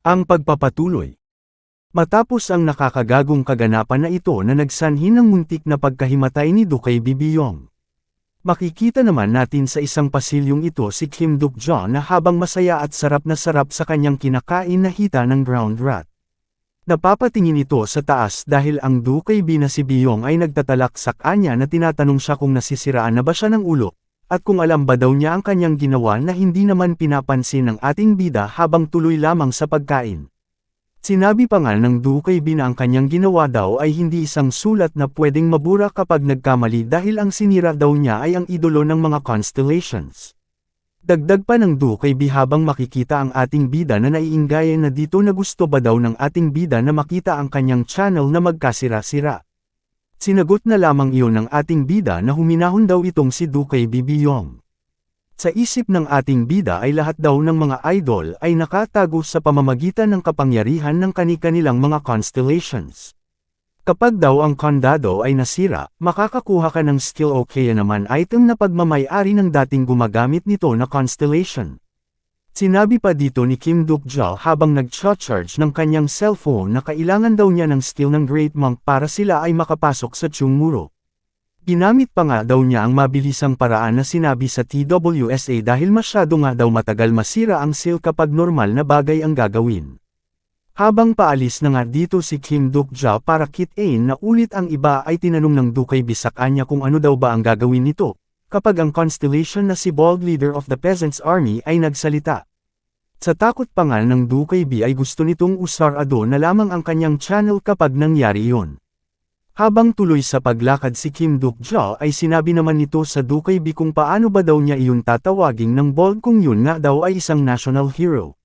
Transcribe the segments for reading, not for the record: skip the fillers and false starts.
Ang pagpapatuloy. Matapos ang nakakagagong kaganapan na ito na nagsanhi ng muntik na pagkahimatay ni Dukay Bibiyong. Makikita naman natin sa isang pasilyong ito si Kim Duk-jo na habang masaya at sarap na sarap sa kanyang kinakain na hita ng ground rat. Napapatingin ito sa taas dahil ang Dukay Bi na si Biyong ay nagtatalak sa kanya na tinatanong siya kung nasisiraan na ba siya ng ulo, at kung alam ba daw niya ang kanyang ginawa na hindi naman pinapansin ng ating bida habang tuloy lamang sa pagkain. Sinabi pa nga ng Dukay Bi na ang kanyang ginawa daw ay hindi isang sulat na pwedeng mabura kapag nagkamali dahil ang sinira daw niya ay ang idolo ng mga constellations. Dagdag pa ng Dukay Bi habang makikita ang ating bida na naiingayan na dito na gusto ba daw ng ating bida na makita ang kanyang channel na magkasira-sira. Sinagot na lamang iyon ng ating bida na huminahon daw itong si Dukay Bibiyong. Sa isip ng ating bida ay lahat daw ng mga idol ay nakatago sa pamamagitan ng kapangyarihan ng kani-kanilang mga constellations. Kapag daw ang kondado ay nasira, makakakuha ka ng skill o kaya naman item na pagmamay-ari ng dating gumagamit nito na constellation. Sinabi pa dito ni Kim Duk-jo habang nag-charge ng kanyang cellphone na kailangan daw niya ng skill ng Great Monk para sila ay makapasok sa Chungmuro. Ginamit pa nga daw niya ang mabilisang paraan na sinabi sa TWSA dahil masyado nga daw matagal masira ang seal kapag normal na bagay ang gagawin. Habang paalis na nga dito si Kim Duk-jo para kitain na ulit ang iba ay tinanong ng Dukay Bi sa kanya kung ano daw ba ang gagawin nito, kapag ang constellation na si Bald Leader of the Peasants Army ay nagsalita. Sa takot pa nga ng Dukay Bi ay gusto nitong usarado na lamang ang kanyang channel kapag nangyari yun. Habang tuloy sa paglakad si Kim Duk-jo ay sinabi naman nito sa Dukay Bi kung paano ba daw niya iyon tatawagin ng Bald kung yun nga daw ay isang national hero.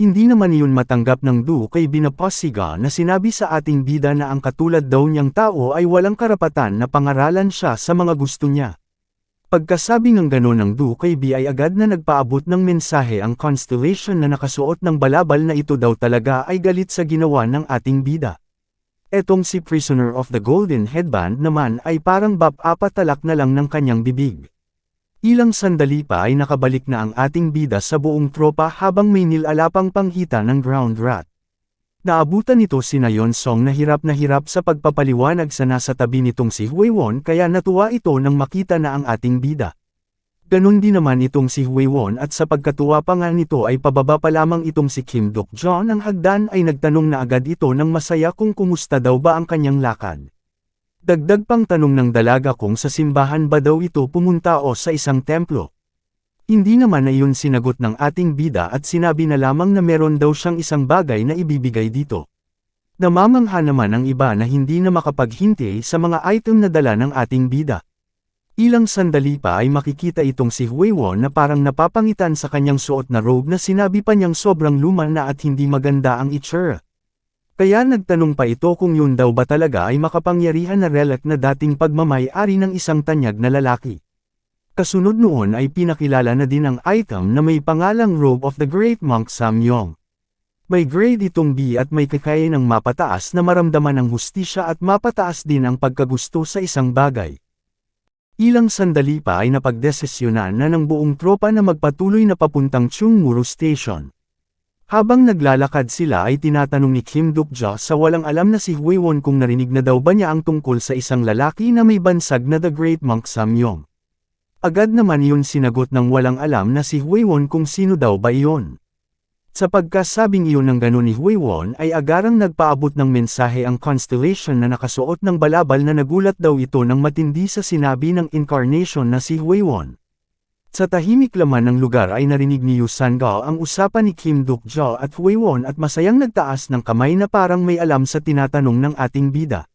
Hindi naman iyon matanggap ng Dukay Bi na pasiga na sinabi sa ating bida na ang katulad daw niyang tao ay walang karapatan na pangaralan siya sa mga gusto niya. Pagkasabi ng ganon ng Dukay Bi ay agad na nagpaabot ng mensahe ang constellation na nakasuot ng balabal na ito daw talaga ay galit sa ginawa ng ating bida. Etong si Prisoner of the Golden Headband naman ay parang papatalak na lang ng kanyang bibig. Ilang sandali pa ay nakabalik na ang ating bida sa buong tropa habang may nilalapang panghita ng ground rat. Naabutan nito si Nayeon Song na hirap sa pagpapaliwanag sa nasa tabi nitong si Hwaewon kaya natuwa ito nang makita na ang ating bida. Ganon din naman itong si Hwaewon at sa pagkatuwa pa nga nito ay pababa pa lamang itong si Kim Duk-jo ng hagdan ay nagtanong na agad ito ng masaya kung kumusta daw ba ang kanyang lakad. Dagdag pang tanong ng dalaga kung sa simbahan ba daw ito pumunta o sa isang templo. Hindi naman na iyon sinagot ng ating bida at sinabi na lamang na meron daw siyang isang bagay na ibibigay dito. Namamangha naman ang iba na hindi na makapaghintay sa mga item na dala ng ating bida. Ilang sandali pa ay makikita itong si Hwaewon na parang napapangitan sa kanyang suot na robe na sinabi pa niyang sobrang luma na at hindi maganda ang itsura. Kaya nagtanong pa ito kung yun daw ba talaga ay makapangyarihan na relic na dating pagmamay-ari ng isang tanyag na lalaki. Kasunod noon ay pinakilala na din ang item na may pangalang Robe of the Great Monk Samyong. May grade itong B at may kakaya ng mapataas na maramdaman ang hustisya at mapataas din ang pagkagusto sa isang bagay. Ilang sandali pa ay napagdesisyonan na ng buong tropa na magpatuloy na papuntang Chungmuro Station. Habang naglalakad sila ay tinatanong ni Kim Duk-jo sa walang alam na si Hwaewon kung narinig na daw ba niya ang tungkol sa isang lalaki na may bansag na The Great Monk Samyong. Agad naman iyon sinagot ng walang alam na si Hwaewon kung sino daw ba iyon. Sa pagkasabing iyon ng ganon ni Hwaewon ay agarang nagpaabot ng mensahe ang constellation na nakasuot ng balabal na nagulat daw ito ng matindi sa sinabi ng incarnation na si Hwaewon. Sa tahimik laman ng lugar ay narinig ni Yoo Sang-ga ang usapan ni Kim Duk-jo at Hwaewon at masayang nagtaas ng kamay na parang may alam sa tinatanong ng ating bida.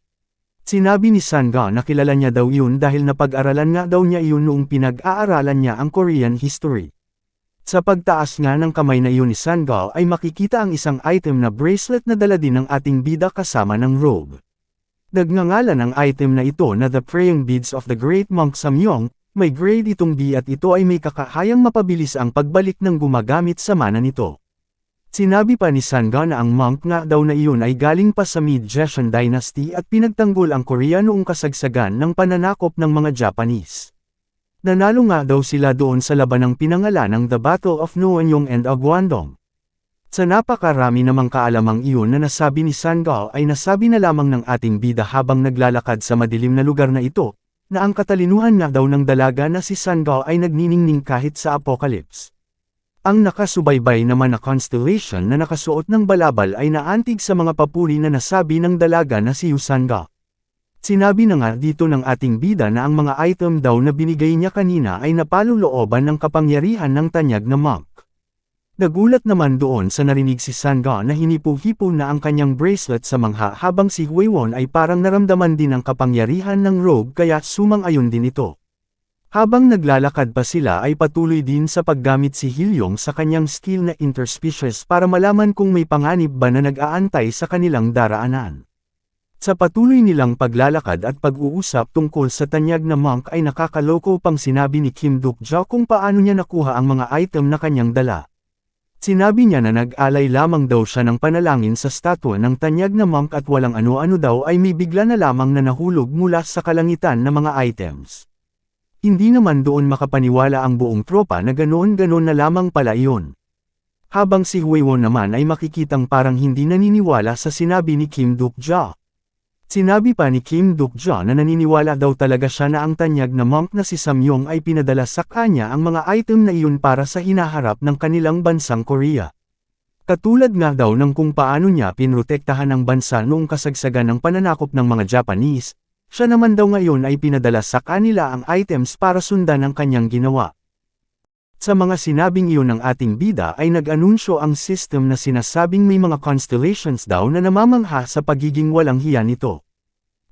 Sinabi ni Sang-ga na kilala niya daw yun dahil napag-aralan nga daw niya iyon noong pinag-aaralan niya ang Korean history. Sa pagtaas nga ng kamay na iyon ni Sang-ga ay makikita ang isang item na bracelet na dala din ng ating bida kasama ng robe. Nagngangalan ang item na ito na The Praying Beads of the Great Monk Samyong, may grade itong B at ito ay may kakahayang mapabilis ang pagbalik ng gumagamit sa mana nito. Sinabi pa ni Sang-ga na ang monk nga daw na iyon ay galing pa sa Mid-Joseon Dynasty at pinagtanggol ang Korea noong kasagsagan ng pananakop ng mga Japanese. Nanalo nga daw sila doon sa labanang pinangalanang The Battle of Noanyong and Agwandong. Sa napakarami namang kaalamang iyon na nasabi ni Sangal ay nasabi na lamang ng ating bida habang naglalakad sa madilim na lugar na ito, na ang katalinuhan nga daw ng dalaga na si Sangal ay nagniningning kahit sa apocalypse. Ang nakasubaybay naman na constellation na nakasuot ng balabal ay naantig sa mga papuri na nasabi ng dalaga na si Sangal. Sinabi na nga dito ng ating bida na ang mga item daw na binigay niya kanina ay napalulooban ng kapangyarihan ng tanyag na monk. Nagulat naman doon sa narinig si Sangal na hinipo-hipo na ang kanyang bracelet sa mangha habang si Huiwon ay parang naramdaman din ang kapangyarihan ng rogue kaya sumang-ayon din ito. Habang naglalakad pa sila ay patuloy din sa paggamit si Hilyong sa kanyang skill na interspecies para malaman kung may panganib ba na nag-aantay sa kanilang daraanan. Sa patuloy nilang paglalakad at pag-uusap tungkol sa tanyag na monk ay nakakaloko pang sinabi ni Kim Duk-ja kung paano niya nakuha ang mga item na kanyang dala. Sinabi niya na nag-alay lamang daw siya ng panalangin sa statwa ng tanyag na monk at walang ano-ano daw ay may bigla na lamang na nahulog mula sa kalangitan na mga items. Hindi naman doon makapaniwala ang buong tropa na ganoon-ganon na lamang pala iyon. Habang si Huiwon naman ay makikitang parang hindi naniniwala sa sinabi ni Kim Duk-ja. Sinabi pa ni Kim Duk-ja na naniniwala daw talaga siya na ang tanyag na monk na si Samyong ay pinadala sa kanya ang mga item na iyon para sa hinaharap ng kanilang bansang Korea. Katulad nga daw ng kung paano niya pinrotektahan ang bansa noong kasagsagan ng pananakop ng mga Japanese, siya naman daw ngayon ay pinadala sa kanila ang items para sundan ang kanyang ginawa. Sa mga sinabing iyon ng ating bida ay nag-anunsyo ang system na sinasabing may mga constellations daw na namamangha sa pagiging walang hiya nito.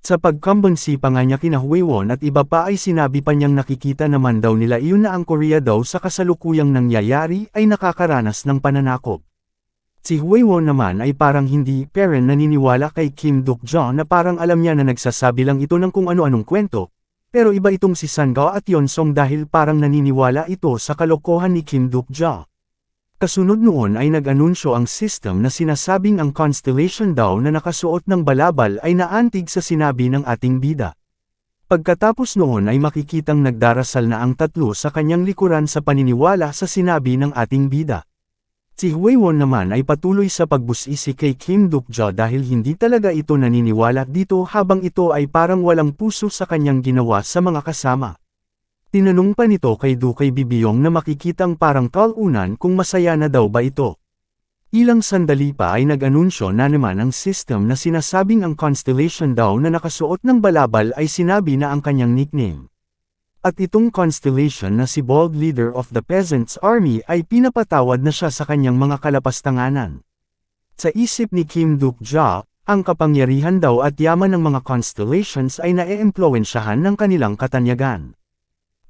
Sa pagkambansi pa nga niya kina Huiwon at iba pa ay sinabi pa niyang nakikita naman daw nila iyon na ang Korea daw sa kasalukuyang nangyayari ay nakakaranas ng pananakop. Si Huiwon naman ay parang hindi pero naniniwala kay Kim Duk-ja na parang alam niya na nagsasabi lang ito ng kung ano-anong kwento. Pero iba itong si Sangal at Yonsong dahil parang naniniwala ito sa kalokohan ni Kim Duk-ja. Kasunod noon ay nag-anunsyo ang system na sinasabing ang constellation daw na nakasuot ng balabal ay naantig sa sinabi ng ating bida. Pagkatapos noon ay makikitang nagdarasal na ang tatlo sa kanyang likuran sa paniniwala sa sinabi ng ating bida. Si Huiwon naman ay patuloy sa pagbusisi kay Kim Duk-ja dahil hindi talaga ito naniniwala dito habang ito ay parang walang puso sa kanyang ginawa sa mga kasama. Tinanong pa nito kay Dukay Bibiyong na makikitang parang kalunan kung masaya na daw ba ito. Ilang sandali pa ay nag-anunsyo na naman ang system na sinasabing ang constellation daw na nakasuot ng balabal ay sinabi na ang kanyang nickname. At itong constellation na si Bold Leader of the Peasants' Army ay pinapatawad na siya sa kanyang mga kalapastanganan. Sa isip ni Kim Duk-ja, ang kapangyarihan daw at yaman ng mga constellations ay nae-impluwensyahan ng kanilang katanyagan.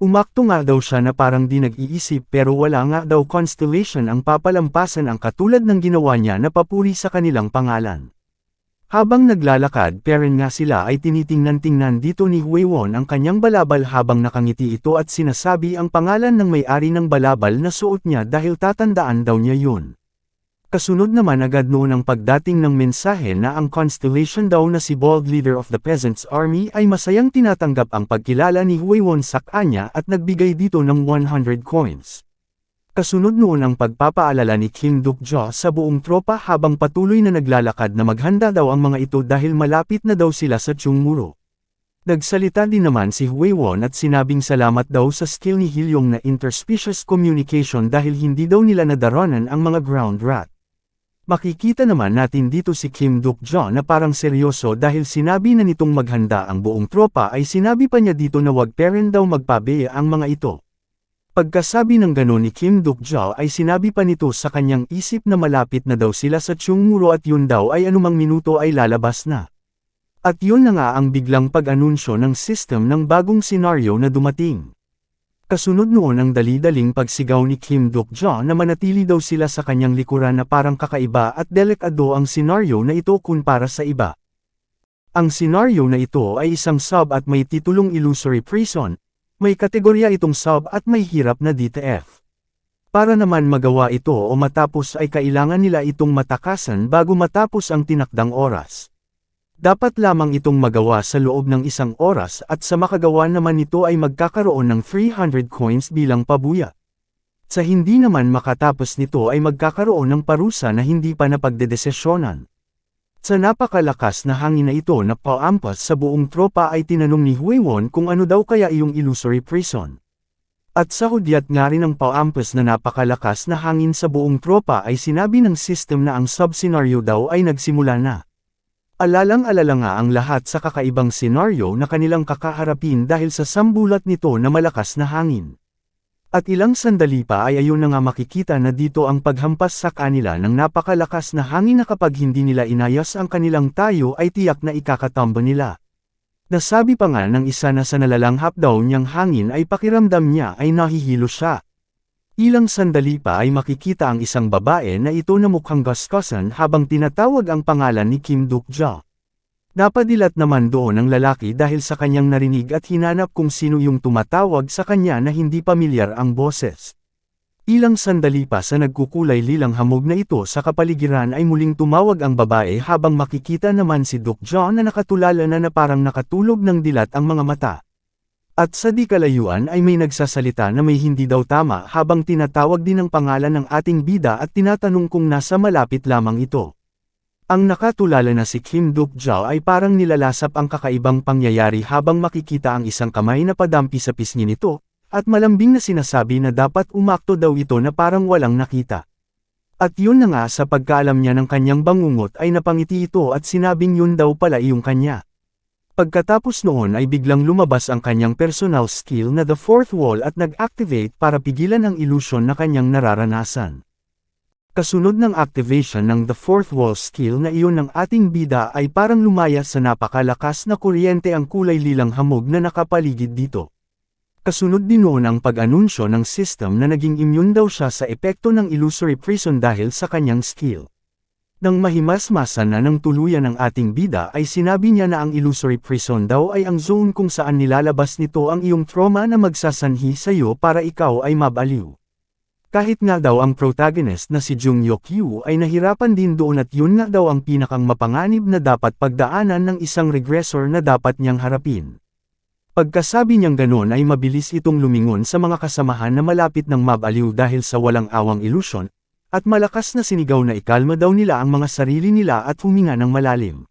Umakto nga daw siya na parang di nag-iisip pero wala nga daw constellation ang papalampasan ang katulad ng ginawa niya na papuri sa kanilang pangalan. Habang naglalakad peren nga sila ay tinitingnan-tingnan dito ni Huiwon ang kanyang balabal habang nakangiti ito at sinasabi ang pangalan ng may-ari ng balabal na suot niya dahil tatandaan daw niya yun. Kasunod naman agad noon ang pagdating ng mensahe na ang constellation daw na si Bold Leader of the Peasants' Army ay masayang tinatanggap ang pagkilala ni Huiwon sa kanya at nagbigay dito ng 100 coins. Kasunod noon ang pagpapaalala ni Kim Duk-ja sa buong tropa habang patuloy na naglalakad na maghanda daw ang mga ito dahil malapit na daw sila sa Chungmuro. Nagsalita din naman si Huiwon at sinabing salamat daw sa skill ni Hilyong na interspecies communication dahil hindi daw nila nadaranan ang mga ground rat. Makikita naman natin dito si Kim Duk-ja na parang seryoso dahil sinabi na nitong maghanda ang buong tropa ay sinabi pa niya dito na wag peren daw magpabeya ang mga ito. Pagkasabi ng ganon ni Kim Duk-ja ay sinabi pa nito sa kanyang isip na malapit na daw sila sa Chungmuro at yun daw ay anumang minuto ay lalabas na. At yun na nga ang biglang pag-anunsyo ng system ng bagong senaryo na dumating. Kasunod noon ang dali-daling pagsigaw ni Kim Duk-ja na manatili daw sila sa kanyang likuran na parang kakaiba at delikado ang senaryo na ito kumpara sa iba. Ang senaryo na ito ay isang sub at may titulong Illusory Prison. May kategorya itong sub at may hirap na DTF. Para naman magawa ito o matapos ay kailangan nila itong matakasan bago matapos ang tinakdang oras. Dapat lamang itong magawa sa loob ng 1 oras at sa makagawa naman nito ay magkakaroon ng 300 coins bilang pabuya. Sa hindi naman makatapos nito ay magkakaroon ng parusa na hindi pa napagdedesisyonan. Sa napakalakas na hangin na ito na paampas sa buong tropa ay tinanong ni Huiwon kung ano daw kaya iyong illusory prison. At sa hudyat nga rin ng paampas na napakalakas na hangin sa buong tropa ay sinabi ng system na ang sub-scenario daw ay nagsimula na. Alalang-alala nga ang lahat sa kakaibang senaryo na kanilang kakaharapin dahil sa sambulat nito na malakas na hangin. At ilang sandali pa ay ayun na nga makikita na dito ang paghampas sa kanila ng napakalakas na hangin na kapag hindi nila inayos ang kanilang tayo ay tiyak na ikakatambo nila. Nasabi pa nga ng isa na sa nalalanghap daw niyang hangin ay pakiramdam niya ay nahihilo siya. Ilang sandali pa ay makikita ang isang babae na ito na mukhang gaskosan habang tinatawag ang pangalan ni Kim Duk-ja. Napadilat naman doon ang lalaki dahil sa kanyang narinig at hinanap kung sino yung tumatawag sa kanya na hindi pamilyar ang boses. Ilang sandali pa sa nagkukulay lilang hamog na ito sa kapaligiran ay muling tumawag ang babae habang makikita naman si Duk-ja na nakatulala na parang nakatulog ng dilat ang mga mata. At sa di kalayuan ay may nagsasalita na may hindi daw tama habang tinatawag din ang pangalan ng ating bida at tinatanong kung nasa malapit lamang ito. Ang nakatulala na si Kim Duk-ja ay parang nilalasap ang kakaibang pangyayari habang makikita ang isang kamay na padampi sa pisngi nito, at malambing na sinasabi na dapat umakto daw ito na parang walang nakita. At yun na nga sa pagkaalam niya ng kanyang bangungot ay napangiti ito at sinabing yun daw pala iyong kanya. Pagkatapos noon ay biglang lumabas ang kanyang personal skill na the fourth wall at nag-activate para pigilan ang illusion na kanyang nararanasan. Kasunod ng activation ng the fourth wall skill na iyon ng ating bida ay parang lumaya sa napakalakas na kuryente ang kulay lilang hamog na nakapaligid dito. Kasunod din noon ang pag-anunsyo ng system na naging immune daw siya sa epekto ng illusory prison dahil sa kanyang skill. Nang mahimasmasan na ng tuluyan ng ating bida ay sinabi niya na ang illusory prison daw ay ang zone kung saan nilalabas nito ang iyong trauma na magsasanhi sa iyo para ikaw ay mabaliw. Kahit nga daw ang protagonist na si Jung Yok-yu ay nahirapan din doon at yun nga daw ang pinakang mapanganib na dapat pagdaanan ng isang regressor na dapat niyang harapin. Pagkasabi niyang ganon ay mabilis itong lumingon sa mga kasamahan na malapit ng mabaliw dahil sa walang awang ilusyon, at malakas na sinigaw na ikalma daw nila ang mga sarili nila at huminga ng malalim.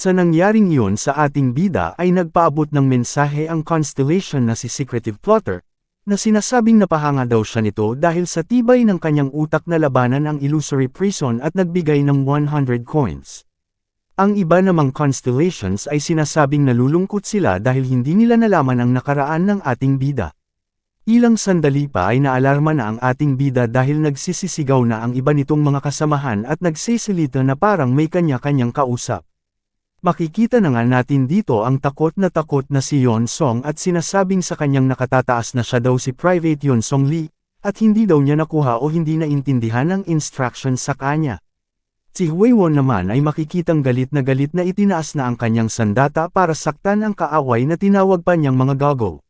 Sa nangyaring iyon sa ating bida ay nagpaabot ng mensahe ang Constellation na si Secretive Plotter, na sinasabing napahanga daw siya nito dahil sa tibay ng kanyang utak na labanan ang illusory prison at nagbigay ng 100 coins. Ang iba namang constellations ay sinasabing nalulungkot sila dahil hindi nila nalaman ang nakaraan ng ating bida. Ilang sandali pa ay naalarma na ang ating bida dahil nagsisisigaw na ang iba nitong mga kasamahan at nagsisilita na parang may kanya-kanyang kausap. Makikita na nga natin dito ang takot na si Yeon Song at sinasabing sa kanyang nakatataas na siya daw si Private Yeon Song Lee, at hindi daw niya nakuha o hindi naintindihan ang instructions sa kanya. Si Huiwon naman ay makikitang galit na itinaas na ang kanyang sandata para saktan ang kaaway na tinawag pa niyang mga gago.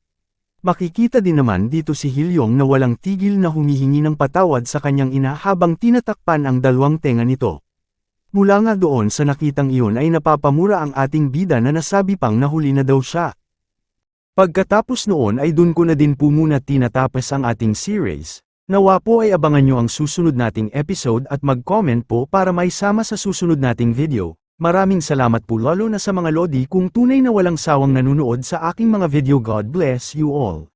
Makikita din naman dito si Hilyong na walang tigil na humihingi ng patawad sa kanyang ina habang tinatakpan ang dalawang tenga nito. Mula nga doon sa nakitang iyon ay napapamura ang ating bida na nasabi pang nahuli na daw siya. Pagkatapos noon ay dun ko na din po muna tinatapos ang ating series. Nawa po ay abangan nyo ang susunod nating episode at mag-comment po para maisama sa susunod nating video. Maraming salamat po lalo na sa mga lodi kung tunay na walang sawang nanunood sa aking mga video. God bless you all.